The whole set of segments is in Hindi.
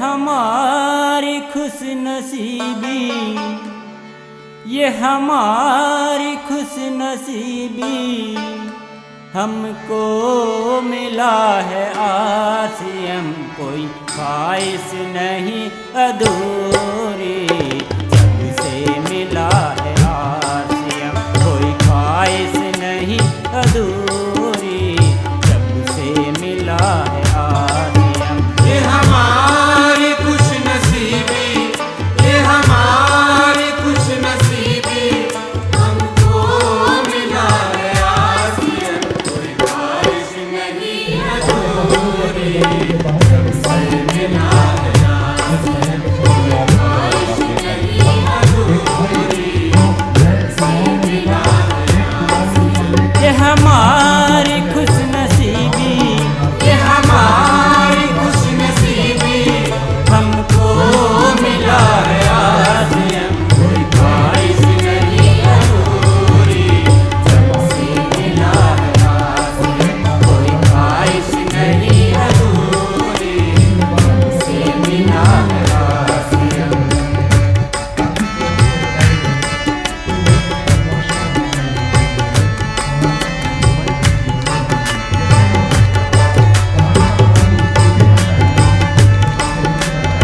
हमारी खुशनसीबी, ये हमारी खुशनसीबी, हमको मिला है आसियम, कोई ख्वाहिश नहीं अधूरी, जब से मिला है आसियम, कोई ख्वाहिश नहीं अधूरी, जब से मिला है आसियम। ये हमारी खुशनसीबी, ये हमारी खुशनसीबी, हमको मिला है आसियम, कोई ख्वाहिश नहीं अधूरी, जब से मिला है आसियम, कोई ख्वाहिश नहीं अधूरी, जब से मिला है आसियम। ये हमारी खुशनसीबी, ये हमारी खुशनसीबी, हमको मिला है आसियम, कोई ख्वाहिश नहीं अधूरी, जब से मिला है आसियम, कोई ख्वाहिश नहीं अधूरी, जब से मिला है आसियम।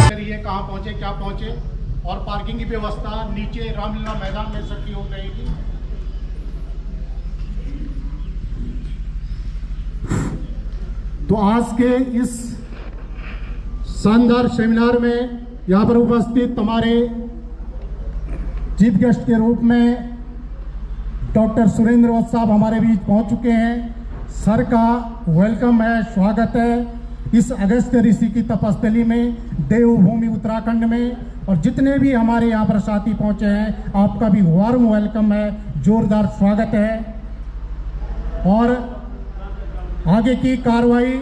करिए कहाँ पहुँचे क्या पहुँचे, और पार्किंग की व्यवस्था नीचे रामलीला मैदान में सबकी हो रहेगी। तो आज के इस शानदार सेमिनार में यहाँ पर उपस्थित हमारे चीफ गेस्ट के रूप में डॉक्टर सुरेंद्र वत्स साहब हमारे बीच पहुँच चुके हैं। सर का वेलकम है, स्वागत है इस अगस्त ऋषि की तपस्थली में, देवभूमि उत्तराखंड में। और जितने भी हमारे यहाँ पर साथी पहुँचे हैं, आपका भी वार्म वेलकम है, जोरदार स्वागत है। और आगे की कार्रवाई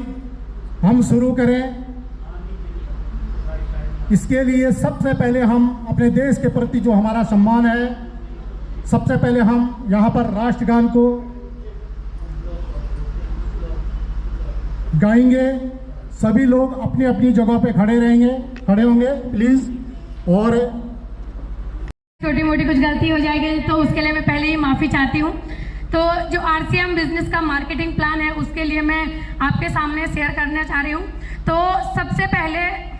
हम शुरू करें, इसके लिए सबसे पहले हम अपने देश के प्रति जो हमारा सम्मान है, सबसे पहले हम यहाँ पर राष्ट्रगान को गाएंगे। सभी लोग अपनी अपनी जगह पे खड़े होंगे प्लीज। और छोटी मोटी कुछ गलती हो जाएगी तो उसके लिए मैं पहले ही माफ़ी चाहती हूँ। तो जो आरसीएम बिजनेस का मार्केटिंग प्लान है, उसके लिए मैं आपके सामने शेयर करना चाह रही हूँ। तो सबसे पहले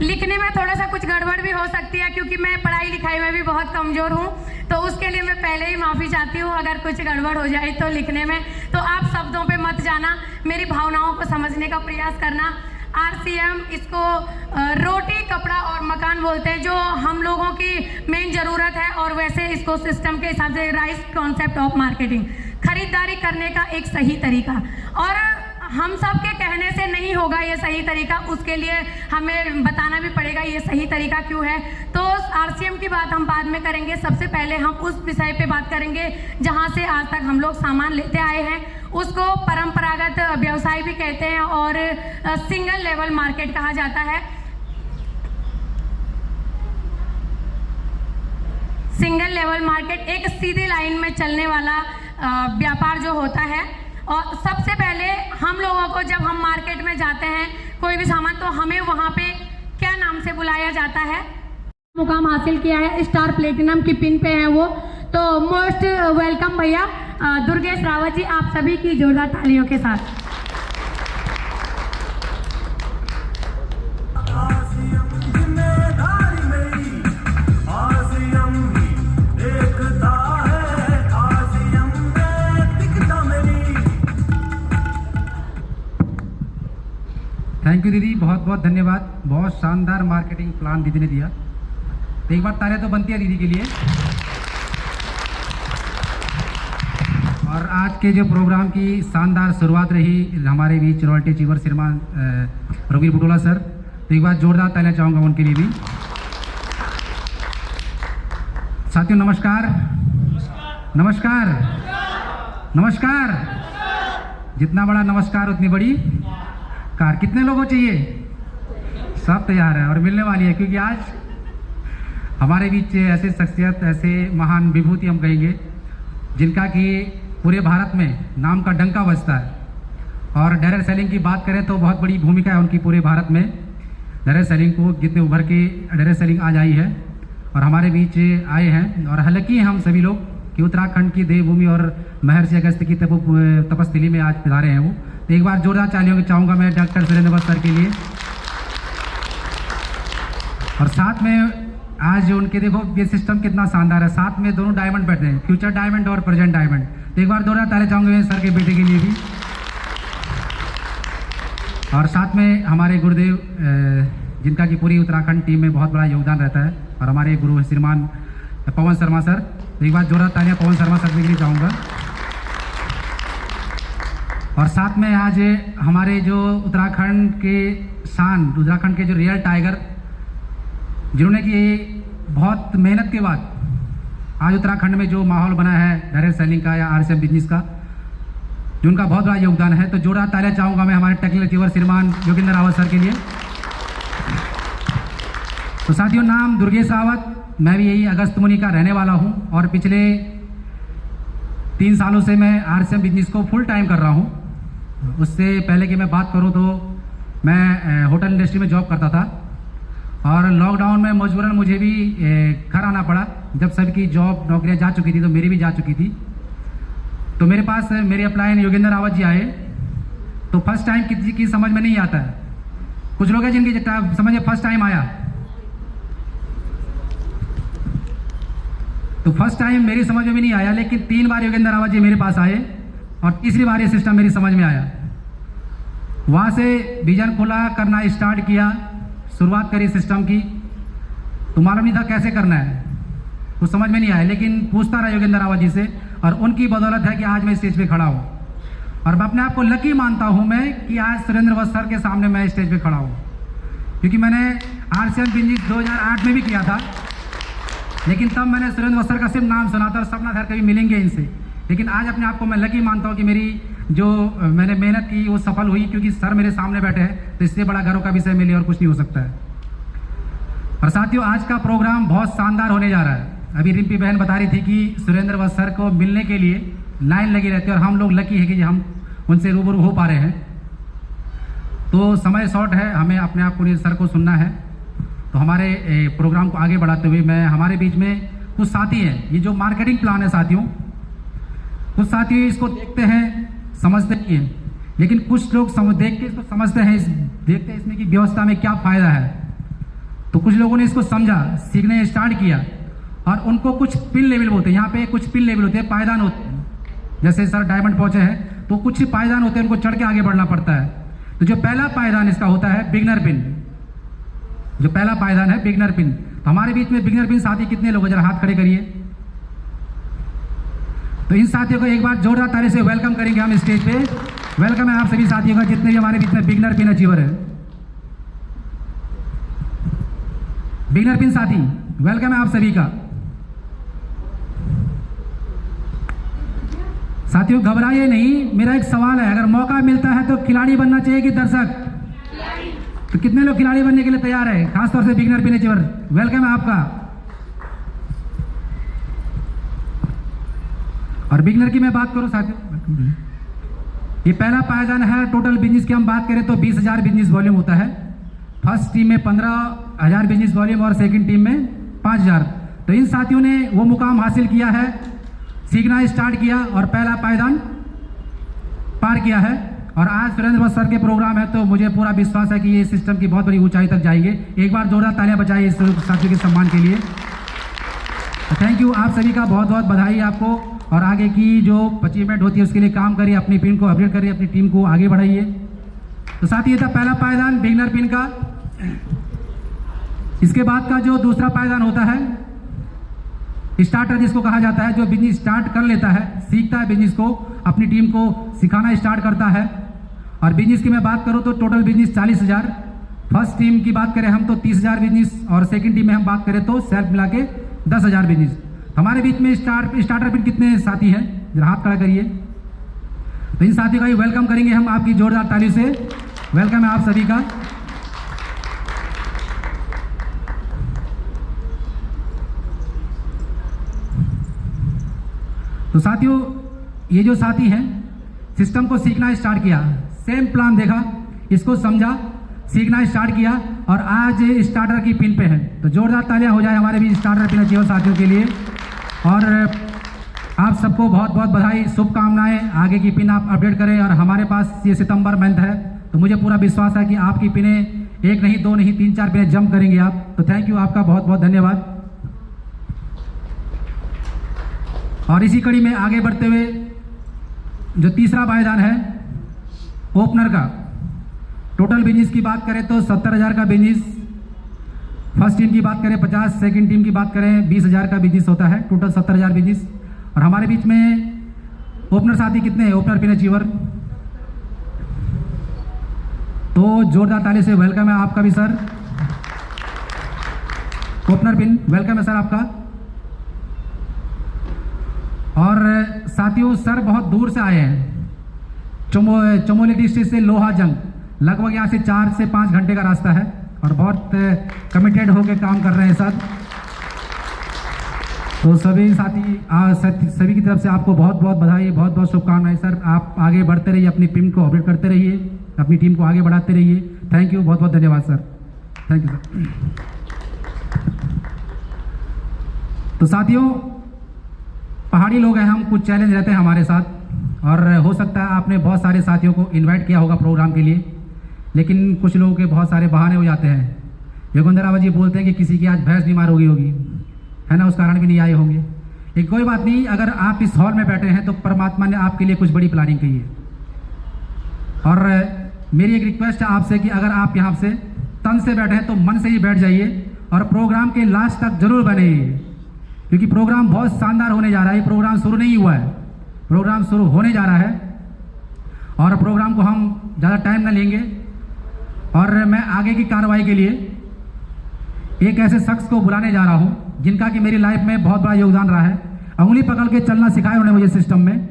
लिखने में थोड़ा सा कुछ गड़बड़ भी हो सकती है, क्योंकि मैं पढ़ाई लिखाई में भी बहुत कमज़ोर हूँ। तो उसके लिए मैं पहले ही माफ़ी चाहती हूँ अगर कुछ गड़बड़ हो जाए तो लिखने में। तो आप शब्दों पे मत जाना, मेरी भावनाओं को समझने का प्रयास करना। आरसीएम इसको रोटी, कपड़ा और मकान बोलते हैं, जो हम लोगों की मेन ज़रूरत है। और वैसे इसको सिस्टम के हिसाब से राइट कॉन्सेप्ट ऑफ मार्केटिंग, खरीदारी करने का एक सही तरीका। और हम सब के कहने से नहीं होगा ये सही तरीका, उसके लिए हमें बताना भी पड़ेगा ये सही तरीका क्यों है। तो आरसीएम की बात हम बाद में करेंगे। सबसे पहले हम उस विषय पे बात करेंगे जहाँ से आज तक हम लोग सामान लेते आए हैं, उसको परंपरागत व्यवसाय भी कहते हैं और सिंगल लेवल मार्केट कहा जाता है। सिंगल लेवल मार्केट एक सीधी लाइन में चलने वाला व्यापार जो होता है। और सबसे पहले हम लोगों को जब हम मार्केट में जाते हैं कोई भी सामान, तो हमें वहाँ पे क्या नाम से बुलाया जाता है? मुकाम हासिल किया है, स्टार प्लेटिनम की पिन पे है वो। तो मोस्ट वेलकम भैया दुर्गेश रावत जी, आप सभी की जोरदार तालियों के साथ। थैंक यू दीदी, बहुत बहुत धन्यवाद। बहुत शानदार मार्केटिंग प्लान दीदी ने दिया। तो एक बार तालियां तो बनती है दीदी के लिए। और आज के जो प्रोग्राम की शानदार शुरुआत रही हमारे बीच रॉयल्टी अचीवर श्रीमान रघुवीर बुटोला सर, तो एक बार जोरदार तालियां चाहूँगा उनके लिए भी। साथियों नमस्कार, नमस्कार, नमस्कार। जितना बड़ा नमस्कार उतनी बड़ी कार। कितने लोगों चाहिए? सब तैयार है और मिलने वाली है, क्योंकि आज हमारे बीच ऐसे शख्सियत, ऐसे महान विभूति हम कहेंगे, जिनका कि पूरे भारत में नाम का डंका बजता है। और डायरेक्ट सेलिंग की बात करें तो बहुत बड़ी भूमिका है उनकी पूरे भारत में। डायरेक्ट सेलिंग को जितने उभर के डायरेक्ट सेलिंग आज आई है और हमारे बीच आए हैं, और हालांकि हम सभी लोग कि उत्तराखंड की देवभूमि और महर्षि अगस्त्य की तपस्थली में आज पधारे हैं वो। तो एक बार जोरदार तालियों चाहूँगा मैं डॉक्टर सुरेंद्र वत्स सर के लिए। और साथ में आज उनके देखो ये सिस्टम कितना शानदार है, साथ में दोनों डायमंड बैठे हैं, फ्यूचर डायमंड और प्रेजेंट डायमंड। तो एक बार जोरदार तालियां चाहूँगे सर के बेटे के लिए भी। और साथ में हमारे गुरुदेव जिनका कि पूरी उत्तराखंड टीम में बहुत बड़ा योगदान रहता है, और हमारे गुरु श्रीमान पवन शर्मा सर। तो एक बार जोरदार तालियां पवन शर्मा सर के लिए चाहूँगा। और साथ में आज हमारे जो उत्तराखंड के शान, उत्तराखंड के जो रियल टाइगर, जिन्होंने कि बहुत मेहनत के बाद आज उत्तराखंड में जो माहौल बना है डायरेक्ट सेलिंग का या आरसीएम बिजनेस का, जो उनका बहुत बड़ा योगदान है। तो जोरदार तालियां चाहूँगा मैं हमारे टेक्निकल अचीवर श्रीमान योगेंद्र रावत सर के लिए। तो साथियों, नाम दुर्गेश रावत, मैं भी यही अगस्त मुनि का रहने वाला हूं, और पिछले 3 सालों से मैं आरसीएम बिजनेस को फुल टाइम कर रहा हूं। उससे पहले कि मैं बात करूं तो मैं होटल इंडस्ट्री में जॉब करता था, और लॉकडाउन में मजबूरन मुझे भी घर आना पड़ा। जब सबकी जॉब नौकरियां जा चुकी थी तो मेरी भी जा चुकी थी। तो मेरे पास मेरे अपलायन योगेंद्र रावत जी आए। तो फर्स्ट टाइम किसी की समझ में नहीं आता है, कुछ लोग हैं जिनकी समझ में फर्स्ट टाइम आया। तो फर्स्ट टाइम मेरी समझ में भी नहीं आया, लेकिन 3 बार योगेंद्र रावत जी मेरे पास आए और तीसरी बार ये सिस्टम मेरी समझ में आया। वहाँ से विजन खुला, करना स्टार्ट किया, शुरुआत करी सिस्टम की। तो मालूम नहीं था कैसे करना है, कुछ समझ में नहीं आया, लेकिन पूछता रहा योगेंद्र रावत जी से, और उनकी बदौलत है कि आज मैं स्टेज पे खड़ा हूँ। और मैं अपने आप को लकी मानता हूँ मैं कि आज सुरेंद्र वत्स सर के सामने मैं स्टेज पे खड़ा हूँ, क्योंकि मैंने आरसीएम बिजनेस 2008 में भी किया था, लेकिन तब मैंने सुरेंद्र वत्स सर का सिर्फ नाम सुना था और सपना था कभी मिलेंगे इनसे। लेकिन आज अपने आप को मैं लकी मानता हूँ कि मेरी जो मैंने मेहनत की वो सफल हुई, क्योंकि सर मेरे सामने बैठे हैं। तो इससे बड़ा गर्व का विषय मेरे और कुछ नहीं हो सकता है। और साथियों, आज का प्रोग्राम बहुत शानदार होने जा रहा है। अभी रिम्पी बहन बता रही थी कि सुरेंद्र वत्स सर को मिलने के लिए लाइन लगी रहती है, और हम लोग लकी है कि हम उनसे रूबरू हो पा रहे हैं। तो समय शॉर्ट है, हमें अपने आप को सर को सुनना है। तो हमारे प्रोग्राम को आगे बढ़ाते हुए मैं, हमारे बीच में कुछ साथी हैं। ये जो मार्केटिंग प्लान है साथियों, कुछ साथी इसको देखते हैं, समझते नहीं हैं, लेकिन कुछ लोग देख के इसको समझते हैं, देखते हैं इसमें कि व्यवस्था में क्या फायदा है। तो कुछ लोगों ने इसको समझा, सीखने स्टार्ट किया, और उनको कुछ पिन लेवल बोलते हैं। यहाँ पे कुछ पिन लेवल होते हैं, पायदान होते हैं। जैसे सर डायमंड पहुंचे हैं तो कुछ पायदान होते हैं, उनको चढ़ के आगे बढ़ना पड़ता है। तो जो पहला पायदान इसका होता है बिगनर पिन, जो पहला पायदान है बिगनर पिन। तो हमारे बीच में बिगनर पिन साथी कितने लोग हैं, जरा हाथ खड़े करिए। तो इन साथियों को एक बार जोरदार ताली से वेलकम करेंगे हम स्टेज पे। वेलकम है आप सभी साथियों का, जितने भी हमारे बीच में बिगनर पिन अचीवर है। बिगनर पिन साथी, वेलकम है आप सभी का। साथियों, घबराइए नहीं, मेरा एक सवाल है, अगर मौका मिलता है तो खिलाड़ी बनना चाहिए कि दर्शक? तो कितने लोग खिलाड़ी बनने के लिए तैयार है? खासतौर से बिगनर पिन अचीवर, वेलकम है आपका। और बिगनर की मैं बात करूं साथियों, ये पहला पायदान है। टोटल बिजनेस की हम बात करें तो 20,000 बिजनेस वॉल्यूम होता है। फर्स्ट टीम में 15,000 बिजनेस वॉल्यूम और सेकंड टीम में 5,000। तो इन साथियों ने वो मुकाम हासिल किया है, सीखना स्टार्ट किया और पहला पायदान पार किया है। और आज सुरेंद्र वत्स सर के प्रोग्राम है, तो मुझे पूरा विश्वास है कि ये सिस्टम की बहुत बड़ी ऊंचाई तक जाएंगे। एक बार जोरदार तालियां बजाइए इस साथियों के सम्मान के लिए। थैंक यू, आप सभी का बहुत बहुत बधाई आपको। और आगे की जो अचीवमेंट होती है उसके लिए काम करिए, अपनी पिन को अपडेट करिए, अपनी टीम को आगे बढ़ाइए। तो साथ ही ये था पहला पायदान बिगनर पिन का। इसके बाद का जो दूसरा पायदान होता है स्टार्टर, जिसको कहा जाता है, जो बिजनेस स्टार्ट कर लेता है, सीखता है बिजनेस को, अपनी टीम को सिखाना स्टार्ट करता है। और बिजनेस की मैं बात करूं तो टोटल बिजनेस 40,000। फर्स्ट टीम की बात करें हम तो 30,000 बिजनेस, और सेकंड टीम में हम बात करें तो सेल्फ मिला के 10,000 बिजनेस। हमारे बीच में स्टार्टर पिन कितने साथी हैं, जरा हाथ खड़ा करिए। तो इन साथियों का ही वेलकम करेंगे हम आपकी जोरदार ताली से। वेलकम है आप सभी का। तो साथियों, ये जो साथी हैं, सिस्टम को सीखना स्टार्ट किया, सेम प्लान देखा, इसको समझा, सीखना स्टार्ट किया और आज स्टार्टर की पिन पे है। तो जोरदार तालियां हो जाए हमारे भी स्टार्टर पिन अचीवर साथियों के लिए। और आप सबको बहुत बहुत बधाई, शुभकामनाएं। आगे की पिन आप अपडेट करें और हमारे पास ये सितंबर मंथ है तो मुझे पूरा विश्वास है कि आपकी पिनें एक नहीं, दो नहीं, 3-4 पिनें जंप करेंगे आप। तो थैंक यू, आपका बहुत बहुत धन्यवाद। और इसी कड़ी में आगे बढ़ते हुए जो तीसरा पायदान है ओपनर का, टोटल बिजनेस की बात करें तो 70,000 का बिजनेस, फर्स्ट टीम की बात करें 50, सेकंड टीम की बात करें 20,000 का बिजनेस होता है, टोटल 70,000 बिजनेस। और हमारे बीच में ओपनर साथी कितने हैं, ओपनर पिन अचीवर? तो जोरदार ताली से वेलकम है आपका भी सर। ओपनर पिन वेलकम है सर आपका। और साथियों सर बहुत दूर से आए हैं, चमोली डिस्ट्रिक्ट से लोहा जंग, लगभग यहाँ से 4 से 5 घंटे का रास्ता है और बहुत कमिटेड होकर काम कर रहे हैं सर। तो सभी साथी सभी की तरफ से आपको बहुत बहुत बधाई, बहुत बहुत शुभकामनाएं सर। आप आगे बढ़ते रहिए, अपनी टीम को अपडेट करते रहिए, अपनी टीम को आगे बढ़ाते रहिए। थैंक यू, बहुत बहुत धन्यवाद सर। Thank you sir. तो साथियों पहाड़ी लोग हैं हम, कुछ चैलेंज रहते हैं हमारे साथ और हो सकता है आपने बहुत सारे साथियों को इनवाइट किया होगा प्रोग्राम के लिए, लेकिन कुछ लोगों के बहुत सारे बहाने हो जाते हैं। योगेंद्र जी बोलते हैं कि किसी की आज भैंस बीमार हो गई होगी, है ना, उस कारण भी नहीं आए होंगे। लेकिन कोई बात नहीं, अगर आप इस हॉल में बैठे हैं तो परमात्मा ने आपके लिए कुछ बड़ी प्लानिंग की है। और मेरी एक रिक्वेस्ट है आपसे कि अगर आप यहाँ से तन से बैठे हैं तो मन से ही बैठ जाइए और प्रोग्राम के लास्ट तक जरूर बने, क्योंकि प्रोग्राम बहुत शानदार होने जा रहा है। ये प्रोग्राम शुरू नहीं हुआ है, प्रोग्राम शुरू होने जा रहा है और प्रोग्राम को हम ज़्यादा टाइम ना लेंगे। और मैं आगे की कार्रवाई के लिए एक ऐसे शख्स को बुलाने जा रहा हूं जिनका कि मेरी लाइफ में बहुत बड़ा योगदान रहा है। उंगली पकड़ के चलना सिखाया उन्होंने मुझे सिस्टम में,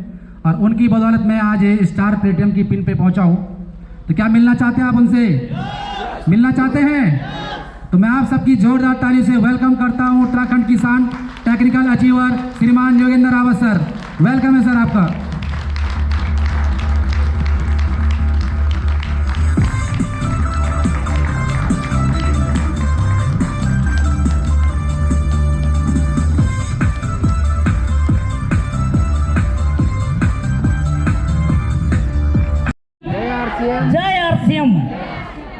और उनकी बदौलत मैं आज स्टार प्लेटिनम की पिन पे पहुंचा हूं। तो क्या मिलना चाहते हैं आप उनसे? मिलना चाहते हैं? तो मैं आप सबकी जोरदार ताली से वेलकम करता हूं उत्तराखंड किसान टेक्निकल अचीवर श्रीमान योगेंद्र रावत सर। वेलकम है सर आपका। जय आरसीएम।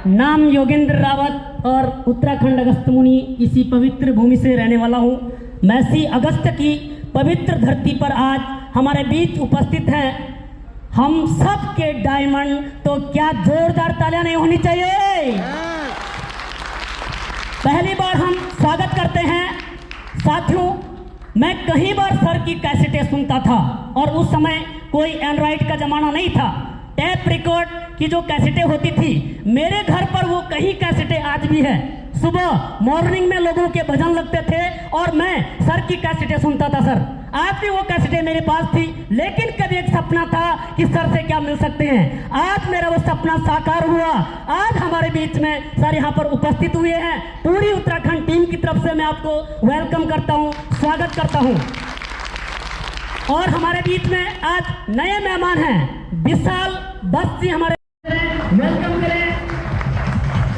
नाम योगेंद्र रावत और उत्तराखंड अगस्त मुनि इसी पवित्र भूमि से रहने वाला हूँ। मैसी अगस्त की पवित्र धरती पर आज हमारे बीच उपस्थित हैं हम सब के डायमंड। तो क्या जोरदार तालियां नहीं होनी चाहिए? पहली बार हम स्वागत करते हैं साथियों। मैं कई बार सर की कैसेटें सुनता था और उस समय कोई एंड्रॉइड का जमाना नहीं था, टैप रिकॉर्ड की जो कैसेटें होती थी, मेरे घर पर वो कई कैसेटें आज भी है। सुबह मॉर्निंग में लोगों के भजन लगते थे और मैं सर की कैसेटें सुनता था सर। आज भी वो कैसेटें मेरे पास थी, लेकिन कभी एक सपना था कि सर से क्या मिल सकते हैं। आज मेरा वो सपना साकार हुआ। आज हमारे बीच में सर यहाँ पर उपस्थित हुए हैं। पूरी उत्तराखंड टीम की तरफ से मैं आपको वेलकम करता हूँ, स्वागत करता हूँ। और हमारे बीच में आज नए मेहमान हैं विशाल बस जी, हमारे वेलकम करें।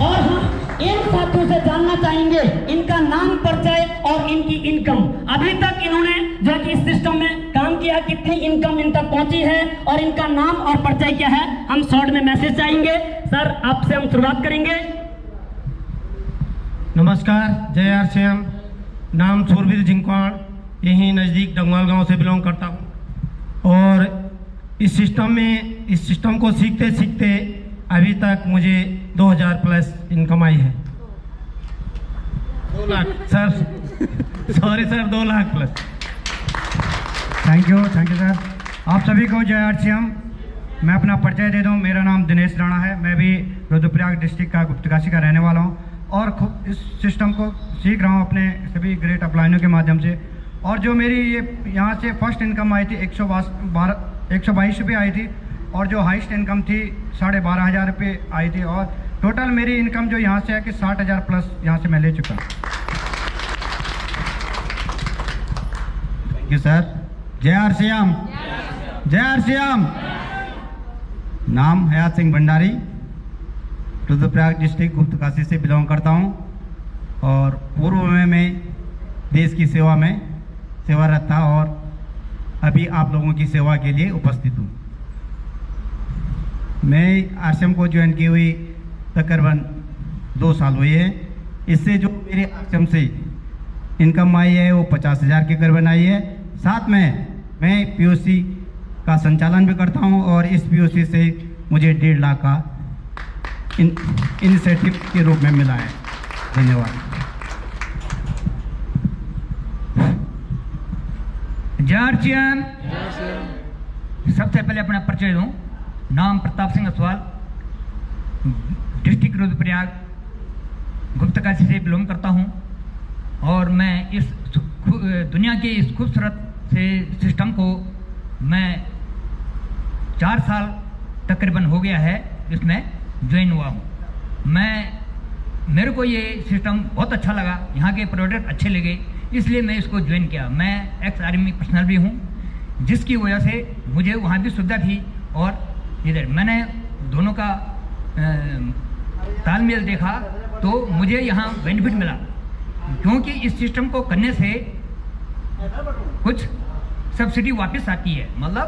और हम इन साथियों से जानना चाहेंगे इनका नाम, परिचय और इनकी इनकम। अभी तक इन्होंने जो कि इस सिस्टम में काम किया, कितनी इनकम इन तक पहुंची है और इनका नाम और परिचय क्या है, हम शॉर्ट में मैसेज चाहेंगे। सर आपसे हम शुरुआत करेंगे। नमस्कार, जय आरसीएम। नाम सूरवीर जिंकवाड़, यहीं नज़दीक डंगवाल गांव से बिलोंग करता हूं। और इस सिस्टम को सीखते सीखते अभी तक मुझे 2000 प्लस इनकम आई है। 2 lakh sir, sorry sir, 2 lakh plus. Thank you sir. आप सभी को जय आरसीएम। मैं अपना परिचय दे दूं, मेरा नाम दिनेश राणा है। मैं भी रुद्रप्रयाग डिस्ट्रिक्ट का गुप्तकाशी का रहने वाला हूं और खूब इस सिस्टम को सीख रहा हूं अपने सभी ग्रेट अपलाइनों के माध्यम से। और जो मेरी ये यहाँ से फर्स्ट इनकम आई थी 122 रुपये आई थी, और जो हाईएस्ट इनकम थी 12,500 रुपये आई थी। और टोटल मेरी इनकम जो यहाँ से है कि 60,000 प्लस यहाँ से मैं ले चुका। Thank you sir. जय आरसीएम, जय आरसीएम। नाम हयात सिंह भंडारी, रुद्रप्रयाग डिस्ट्रिक्ट गुप्तकाशी से बिलोंग करता हूँ और पूर्व में मैं देश की सेवा में सेवारत था और अभी आप लोगों की सेवा के लिए उपस्थित हूँ। मैं आश्रम को ज्वाइन किए हुए तकरीबन 2 साल हुए हैं। इससे जो मेरे आश्रम से इनकम आई है वो 50,000 के करीबन आई है। साथ में मैं पीओसी का संचालन भी करता हूं और इस पीओसी से मुझे 1.5 लाख का इनिशिएटिव के रूप में मिला है। धन्यवाद। जय आरसीएम। सबसे पहले अपना परिचय दूं। नाम प्रताप सिंह असवाल, डिस्ट्रिक्ट रुद्रप्रयाग गुप्तकाशी से बिलोंग करता हूं और मैं इस दुनिया के इस खूबसूरत से सिस्टम को मैं 4 साल तकरीबन हो गया है इसमें ज्वाइन हुआ हूँ। मेरे को ये सिस्टम बहुत अच्छा लगा, यहाँ के प्रोडक्ट अच्छे लगे, इसलिए मैं इसको ज्वाइन किया। मैं एक्स आर्मी पर्सनल भी हूँ, जिसकी वजह से मुझे वहाँ भी सुविधा थी और इधर मैंने दोनों का तालमेल देखा तो मुझे यहाँ बेनिफिट मिला, क्योंकि इस सिस्टम को करने से कुछ सब्सिडी वापस आती है, मतलब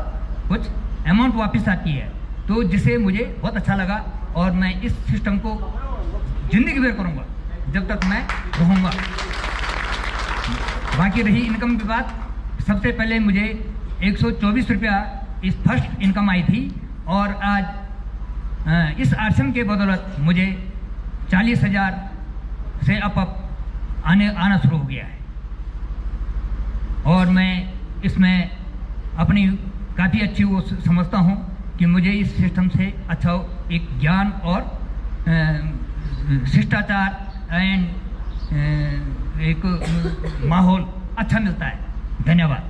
कुछ अमाउंट वापस आती है, तो जिसे मुझे बहुत अच्छा लगा और मैं इस सिस्टम को ज़िंदगी भर करूँगा जब तक मैं रहूँगा। बाकी रही इनकम की बात, सबसे पहले मुझे 124 रुपया इस फर्स्ट इनकम आई थी और आज इस आश्रम के बदौलत मुझे 40,000 से अप आना शुरू हो गया है और मैं इसमें अपनी काफ़ी अच्छी वो समझता हूँ कि मुझे इस सिस्टम से अच्छा एक ज्ञान और शिष्टाचार एंड एक माहौल अच्छा मिलता है। धन्यवाद।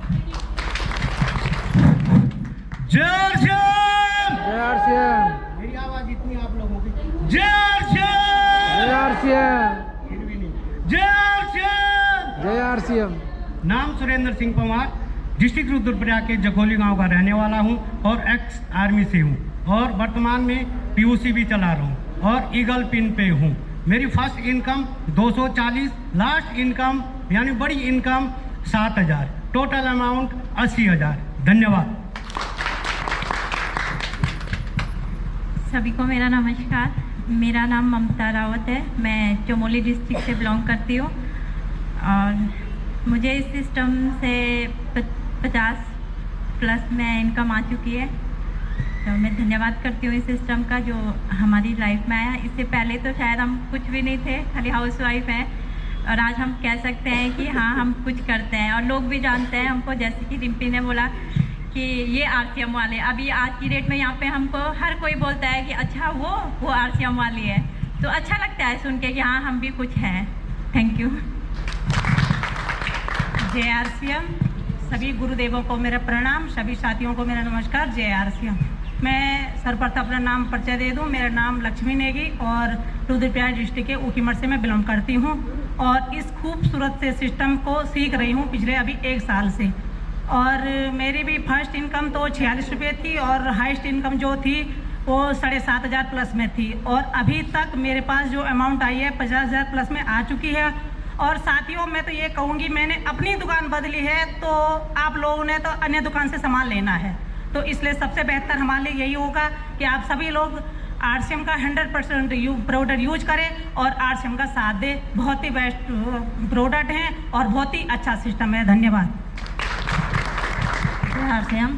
जय आरसीएम। जय आरसीएम। मेरी आवाज इतनी आप लोगों की। जय आरसीएम। जय आरसीएम। जय आरसीएम। नाम सुरेंद्र सिंह पवार, डिस्ट्रिक्ट रुद्रप्रयाग के जखोली गांव का रहने वाला हूं और एक्स आर्मी से हूं और वर्तमान में पीयूसी भी चला रहा हूं और ईगल पिन पे हूं। मेरी फर्स्ट इनकम 240, लास्ट इनकम यानी बड़ी इनकम 7,000, टोटल अमाउंट 80,000। धन्यवाद। सभी को मेरा नमस्कार। मेरा नाम ममता रावत है, मैं चमोली डिस्ट्रिक्ट से बिलोंग करती हूँ और मुझे इस सिस्टम से 50+ में इनकम आ चुकी है, तो मैं धन्यवाद करती हूँ इस सिस्टम का जो हमारी लाइफ में आया। इससे पहले तो शायद हम कुछ भी नहीं थे, खाली हाउसवाइफ हैं और आज हम कह सकते हैं कि हाँ हम कुछ करते हैं और लोग भी जानते हैं हमको। जैसे कि रिम्पी ने बोला कि ये आरसीएम वाले, अभी आज की डेट में यहाँ पे हमको हर कोई बोलता है कि अच्छा वो आरसीएम वाली है, तो अच्छा लगता है सुन के कि हाँ हम भी कुछ हैं। Thank you. जय आरसीएम। सभी गुरुदेवों को मेरा प्रणाम, सभी साथियों को मेरा नमस्कार। जय आरसीएम। मैं सर्वप्रथम अपना नाम परिचय दे दूं। मेरा नाम लक्ष्मी नेगी और रुद्रप्रयाग डिस्ट्रिक्ट के ऊखीमठ से मैं बिलोंग करती हूं और इस खूबसूरत से सिस्टम को सीख रही हूं पिछले अभी 1 साल से। और मेरी भी फर्स्ट इनकम तो 46 रुपये थी और हाईएस्ट इनकम जो थी वो 7,500 प्लस में थी और अभी तक मेरे पास जो अमाउंट आई है 50,000 प्लस में आ चुकी है। और साथियों मैं तो ये कहूँगी, मैंने अपनी दुकान बदली है तो आप लोगों ने तो अन्य दुकान से सामान लेना है, तो इसलिए सबसे बेहतर हमारे लिए यही होगा कि आप सभी लोग आरसीएम का 100% प्रोडक्ट यूज करें और आरसीएम का साथ दें। बहुत ही बेस्ट प्रोडक्ट हैं और बहुत ही अच्छा सिस्टम है। धन्यवाद। आरसीएम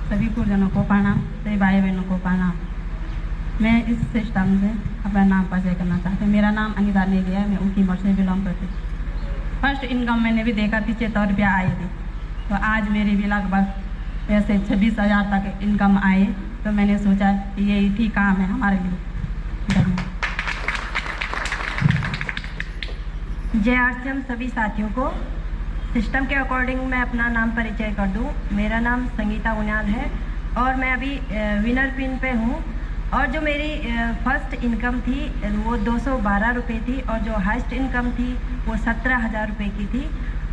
सभी गुरुजनों को प्रणाम, सभी भाई बहनों को प्रणाम। मैं इस सिस्टम से अपना नाम परिचय करना चाहती हूँ। मेरा नाम अनिता नेगी है, मैं ऊखीमठ से बिलोंग करती हूँ। फर्स्ट इनकम मैंने भी देखा थी 76 रुपया आई थी, तो आज मेरी भी लगभग ऐसे 26,000 तक इनकम आई, तो मैंने सोचा कि ये ठीक काम है हमारे लिए। जय आरसीएम सभी साथियों को। सिस्टम के अकॉर्डिंग मैं अपना नाम परिचय कर दूं। मेरा नाम संगीता उनियाल है और मैं अभी विनर पिन पे हूँ और जो मेरी फर्स्ट इनकम थी वो 212 रुपये थी और जो हाईएस्ट इनकम थी वो 17,000 रुपये की थी।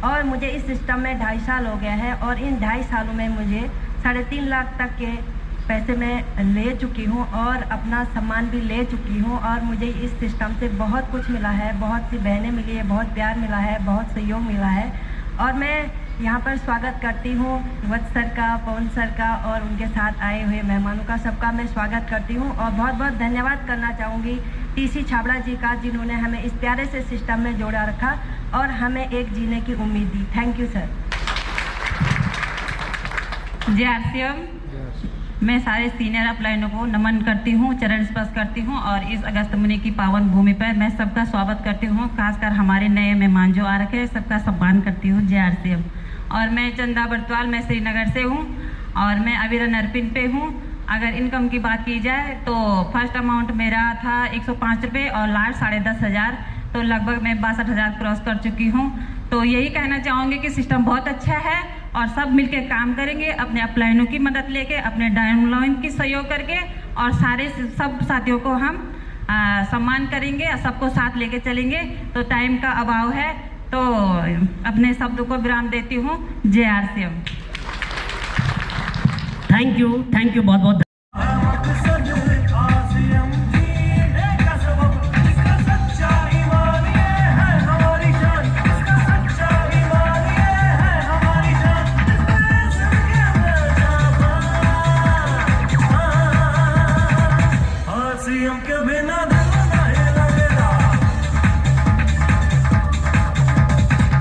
और मुझे इस सिस्टम में 2.5 साल हो गया है और इन 2.5 सालों में मुझे 3.5 लाख तक के पैसे मैं ले चुकी हूँ और अपना सामान भी ले चुकी हूँ और मुझे इस सिस्टम से बहुत कुछ मिला है, बहुत सी बहनें मिली है, बहुत प्यार मिला है, बहुत सहयोग मिला है। और मैं यहाँ पर स्वागत करती हूँ वत्स सर का, पवन सर का और उनके साथ आए हुए मेहमानों का, सबका मैं स्वागत करती हूँ। और बहुत बहुत धन्यवाद करना चाहूँगी टीसी छाबड़ा जी का, जिन्होंने हमें इस प्यारे से सिस्टम में जोड़ा रखा और हमें एक जीने की उम्मीद दी। Thank you sir. जय आरसीएम। मैं सारे सीनियर अपलाइनों को नमन करती हूँ, चरण स्पर्श करती हूँ और इस अगस्त महीने की पावन भूमि पर मैं सबका स्वागत करती हूँ, खासकर हमारे नए मेहमान जो आ रखे हैं सबका सम्मान करती हूँ। जय आरसीएम। और मैं चंदा बरतवाल, मैं श्रीनगर से हूँ और मैं अभी नरपिन पे हूँ। अगर इनकम की बात की जाए तो फर्स्ट अमाउंट मेरा था 105 रुपये और लास्ट 10,500, तो लगभग मैं 62,000 क्रॉस कर चुकी हूँ। तो यही कहना चाहूँगी कि सिस्टम बहुत अच्छा है और सब मिलके काम करेंगे, अपने अपलाइनों की मदद लेके, अपने डाउनलाइन की सहयोग करके और सारे सब साथियों को हम सम्मान करेंगे और सबको साथ लेके चलेंगे। तो टाइम का अभाव है तो अपने शब्द को विराम देती हूँ। जय आरसीएम। थैंक यू बहुत बहुत।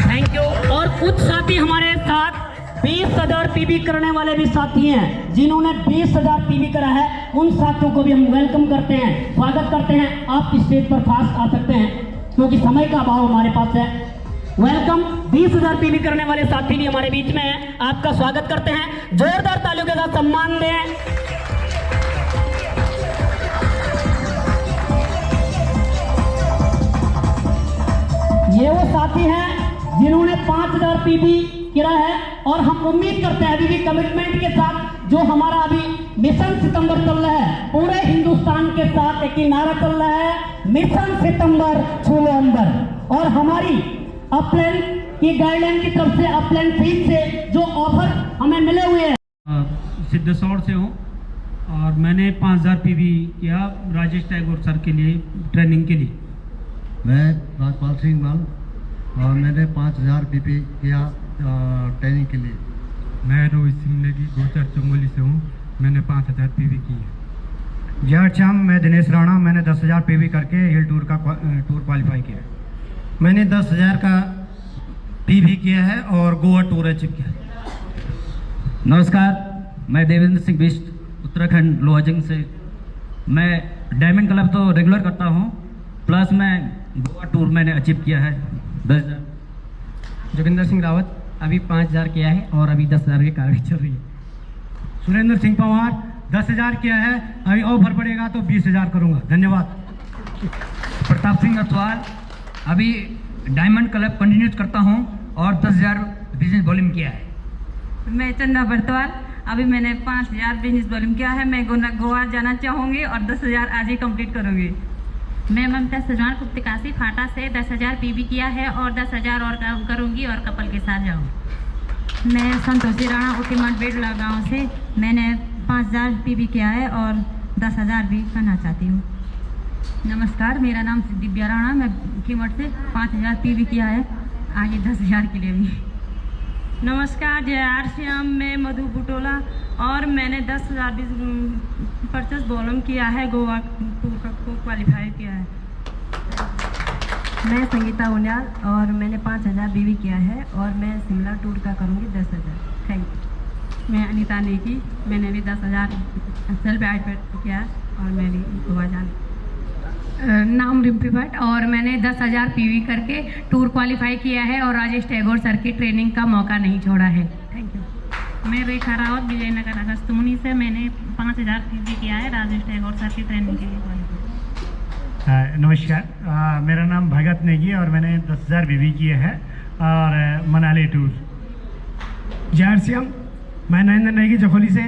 Thank you. और कुछ साथी हमारे साथ 20,000 पीबी करने वाले भी साथी हैं, जिन्होंने 20,000 पीबी करा है। उन साथियों को भी हम वेलकम करते हैं, स्वागत करते हैं। आप स्टेज पर फास्ट आ सकते हैं क्योंकि समय का अभाव हमारे पास है। वेलकम। 20,000 पीबी करने वाले साथी भी हमारे बीच में हैं, आपका स्वागत करते हैं। जोरदार तालियों के साथ सम्मान दें। ये वो साथी हैं जिन्होंने 5,000 पीबी किया है और हम उम्मीद करते हैं अभी भी कमिटमेंट के साथ जो हमारा अभी मिशन सितंबर चल रहा है, पूरे हिंदुस्तान के साथ एक ही नारा चल रहा है, मिशन सितंबर छूलो अंबर। और हमारी अपलाइन की गाइडलाइन की तरफ से अपलाइन फीस से जो ऑफर हमें मिले हुए हैं। सिद्धेश्वर से हूँ और मैंने 5,000 पीबी किया राजेश टैगोर सर के लिए ट्रेनिंग के लिए। मैं राजपाल सिंह माल और मैंने 5,000 पीपी किया ट्रेनिंग के लिए। मैं रोहित सिंह नेगी गोचर चंगोली से हूँ, मैंने 5,000 पीवी की है। जय श्याम। मैं दिनेश राणा, मैंने 10,000 पीवी करके हिल टूर का टूर क्वालिफाई किया है। मैंने 10,000 का पीवी किया है और गोवा टूर अचीव किया है। नमस्कार, मैं देवेंद्र सिंह बिष्ट, उत्तराखंड लोहाजंग से। मैं डायमंड क्लब तो रेगुलर करता हूँ, प्लस मैं गोवा टूर मैंने अचीव किया है 10,000। जोगिंदर सिंह रावत, अभी 5,000 किया है और अभी 10,000 की कार्रवाई चल रही है। सुरेंद्र सिंह पवार, 10,000 किया है, अभी ऑफर पड़ेगा तो 20,000 करूँगा। धन्यवाद। प्रताप सिंह अतवाल, अभी डायमंड क्लब कंटिन्यू करता हूँ और 10,000 बिजनेस वॉल्यूम किया है। मैं चंदा बरतवाल, अभी मैंने 5,000 बिजनेस वॉल्यूम किया है। मैं गोवा जाना चाहूँगी और 10,000 आज ही कंप्लीट करूँगी। मैं ममता सजवान गुप्तकाशी फाटा से 10,000 पीबी किया है और 10,000 और करूँगी और कपल के साथ जाऊँ। मैं संतोषी राणा उकीमठ बेडला गाँव से, मैंने 5,000 पीबी किया है और 10,000 भी करना चाहती हूँ। नमस्कार, मेरा नाम दिव्या राणा, मैं उकीमठ से 5,000 पीबी किया है, आगे 10,000 के लिए भी। नमस्कार, जय आरसीएम, मैं मधु बुटोला और मैंने 10,000 परचेस वॉल्यूम किया है, गोवा टूर को क्वालिफाई किया है। मैं संगीता उनियाल और मैंने 5,000 बीवी किया है और मैं शिमला टूर का करूँगी 10,000। Thank you. मैं अनीता नेगी, मैंने भी 10,000 सेल्फ एड किया है और मैं भी गोवा जाने। नाम रिम्पी भट्ट और मैंने 10,000 पीवी करके टूर क्वालिफाई किया है और राजेश टैगोर सर की ट्रेनिंग का मौका नहीं छोड़ा है। Thank you. मैं रेखा रावत विजयनगर अगस्तमुनि से, मैंने 5,000 पीवी किया है राजेश टैगोर सर की ट्रेनिंग के लिए। नमस्कार, मेरा नाम भगत नेगी और मैंने 10,000 बीवी किए हैं और मनाली टूर। जयश्याम, मैं नरेंद्र नेगी जखोली से,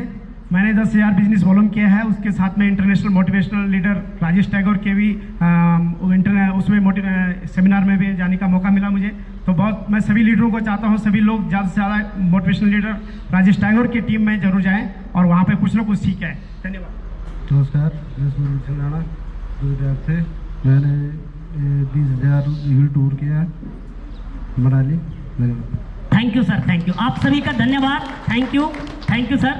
मैंने 10,000 बिजनेस वॉल्यूम किया है। उसके साथ में international motivational leader Rajesh Tagore के भी उसमें सेमिनार में भी जाने का मौका मिला मुझे, तो बहुत मैं सभी लीडरों को चाहता हूँ सभी लोग ज़्यादा से ज़्यादा मोटिवेशनल लीडर राजेश टैगोर की टीम में जरूर जाएं और वहाँ पे कुछ ना कुछ सीखें। धन्यवाद। नमस्कार, मैं सूरज सिंह राणा गुजरात से। मैंने 20,000 हील टूर किया है मनाली। धन्यवाद। Thank you sir, thank you. आप सभी का धन्यवाद। Thank you sir.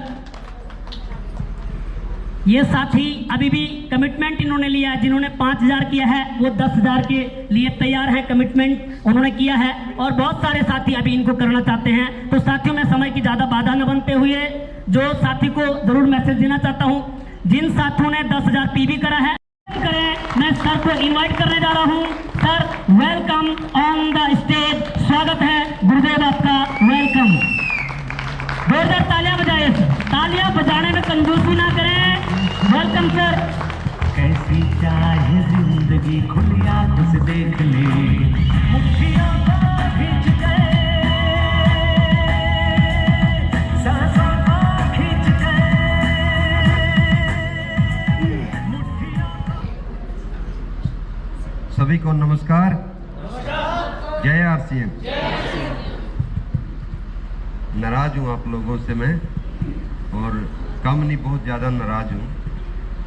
ये साथी अभी भी कमिटमेंट इन्होंने लिया है, जिन्होंने 5,000 किया है वो 10,000 के लिए तैयार है, कमिटमेंट उन्होंने किया है और बहुत सारे साथी अभी इनको करना चाहते हैं। तो साथियों में समय की ज़्यादा बाधा न बनते हुए जो साथी को जरूर मैसेज देना चाहता हूँ, जिन साथियों ने 10,000 पीवी करा है करें, मैं सर को इन्वाइट करने जा रहा हूँ। Sir welcome on the stage, स्वागत है गुरुदेव आपका, वेलकम। 2,000 तालियां बजाए, तालियां बजाने में कंजूसी ना करें। Welcome sir. कैसी चाहे जिंदगी खुली आंखों से देख ले, मुट्ठियों को खींच के, सांसों को खींच के, सभी को नमस्कार। जय आरसीएम। नाराज हूँ आप लोगों से मैं, और कम नहीं बहुत ज़्यादा नाराज हूँ,